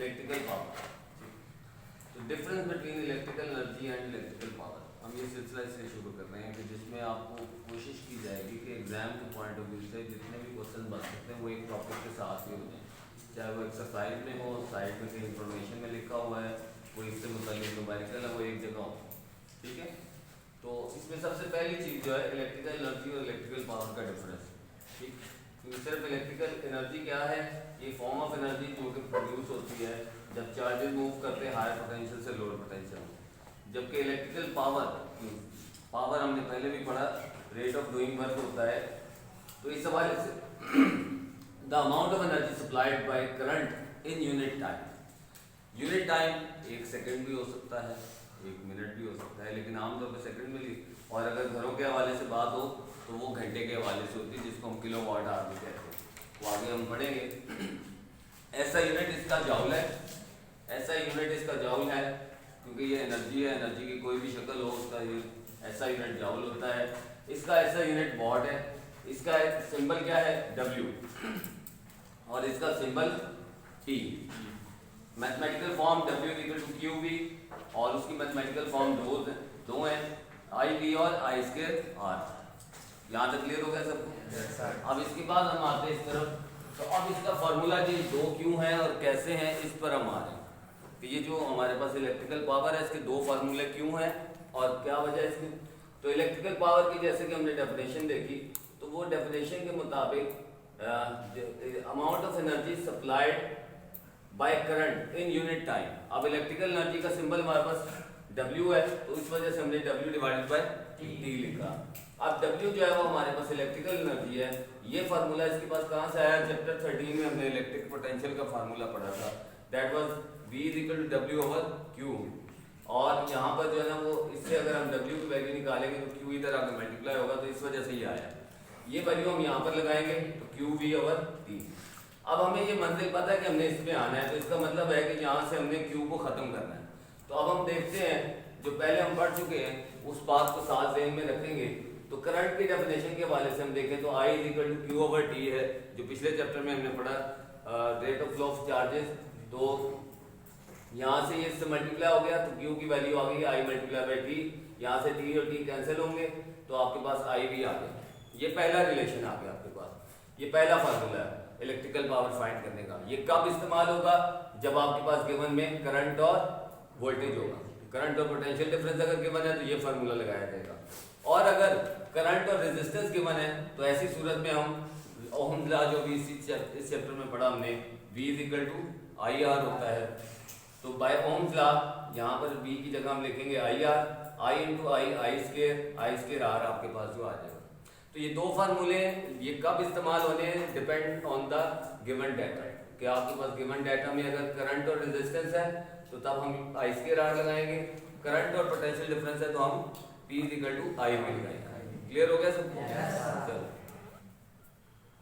Electrical power. तो difference between electrical energy and electrical power, हम ये सिलसिला इससे शुरू कर रहे हैं कि जिसमें आपको कोशिश की जाएगी कि एग्जाम के पॉइंट ऑफ व्यू से जितने भी क्वेश्चन बन सकते हैं वो एक टॉपिक के साथ ही हो जाए, चाहे वो एक्सरसाइज में हो, साइड में कहीं इंफॉर्मेशन में लिखा हुआ है, वो इससे मुताल्लिक न्यूमेरिकल है, वो एक जगह हो। ठीक है, तो इसमें सबसे पहली चीज़ जो है इलेक्ट्रिकल एनर्जी और इलेक्ट्रिकल पावर का डिफरेंस। ठीक, क्योंकि सिर्फ इलेक्ट्रिकल एनर्जी क्या है, ये फॉर्म ऑफ एनर्जी जो कि प्रोड्यूस होती है जब चार्जेस मूव करते हैं हायर पोटेंशियल से लोअर पोटेंशियल में, जबकि इलेक्ट्रिकल पावर हमने पहले भी पढ़ा रेट ऑफ डूइंग वर्क होता है। तो इस हवाले से the amount of energy supplied by current in unit time, unit time 1 second भी हो सकता है, 1 मिनट भी हो सकता है, लेकिन आमतौर पर सेकंड में ली, और अगर घरों के हवाले से बात हो तो वो घंटे के हवाले से होती है, जिसको हम किलोवाट आवर भी कहते हैं, वो आगे हम पढ़ेंगे। ऐसा यूनिट इसका जॉउल है, ऐसा यूनिट इसका जॉउल है, क्योंकि ये एनर्जी है, एनर्जी की कोई भी शक्ल हो उसका ये ऐसा यूनिट जॉउल होता है। इसका ऐसा यूनिट वॉट है, इसका सिंबल क्या है W, और इसका symbol T। Mathematical form W=QV और उसकी मैथमेटिकल फॉर्म दो हैं IV और I²R। यहाँ तक क्लियर हो गया सबको? अब इसके बाद हम आते हैं इस तरफ, तो अब इसका फार्मूला जी दो क्यों है और कैसे हैं इस पर हम आ रहे हैं। तो ये जो हमारे पास इलेक्ट्रिकल पावर है इसके दो फार्मूले क्यों हैं और क्या वजह है इसकी। तो इलेक्ट्रिकल पावर की जैसे कि हमने डेफिनेशन देखी, तो वो डेफिनेशन के मुताबिक amount of energy supplied by current in unit time. अब इलेक्ट्रिकल एनर्जी का सिंबल हमारे पास W है, तो इस वजह से हमने W डिवाइडेड बाय T लिखा। अब W जो है वो हमारे पास इलेक्ट्रिकल एनर्जी है। ये फार्मूला इसके पास कहाँ से आया? चैप्टर 13 में हमने इलेक्ट्रिक पोटेंशियल का फार्मूला पढ़ा था, दैट वाज V=W/Q। और यहाँ पर जो है ना वो इससे अगर हम W की वैल्यू निकालेंगे तो Q इधर आकर मल्टीप्लाई होगा, तो इस वजह से ये आया। ये वैल्यू हम यहाँ पर लगाएंगे तो QV/T। अब हमें ये मंजिल पता है कि हमने इसमें आना है, तो इसका मतलब है कि यहाँ से हमने Q को खत्म करना है। तो अब हम देखते हैं जो पहले हम पढ़ चुके हैं उस बात को साथ ज़हन में रखेंगे। तो करंट की डेफिनेशन के हवाले से हम देखें तो I=Q/T है, जो पिछले चैप्टर में हमने पढ़ा rate of flow of charges. तो यहाँ से ये इससे मल्टीप्लाई हो गया तो Q की वैल्यू आ गई I×T। यहाँ से T और T कैंसिल होंगे तो आपके पास I भी आ गया। ये पहला रिलेशन आ गया आपके पास, ये पहला फार्मूला है इलेक्ट्रिकल पावर फाइंड करने का। ये कब इस्तेमाल होगा? जब आपके पास गिवन में करंट और वोल्टेज होगा। करंट और पोटेंशियल डिफरेंस अगर गिवन है तो ये फार्मूला लगाया जाएगा, और अगर करंट और रेजिस्टेंस गिवन है तो ऐसी सूरत में हम ओहम्स लॉ जो भी इस चैप्टर में पढ़ा हमने V=IR होता है। तो बाय ओहम्स लॉ यहाँ पर V की जगह हम लिखेंगे IR, I×I² आपके पास जो आ जाएगा। तो ये दो फार्मूले ये कब इस्तेमाल होने हैं? Depend on the given data, कि आपके पास गिवन डाटा में अगर करंट और रेजिस्टेंस है तो तब हम I² लगाएंगे, करंट और पोटेंशियल डिफरेंस है तो हम P=I में लगाएंगे। क्लियर हो गया सबको? चलो।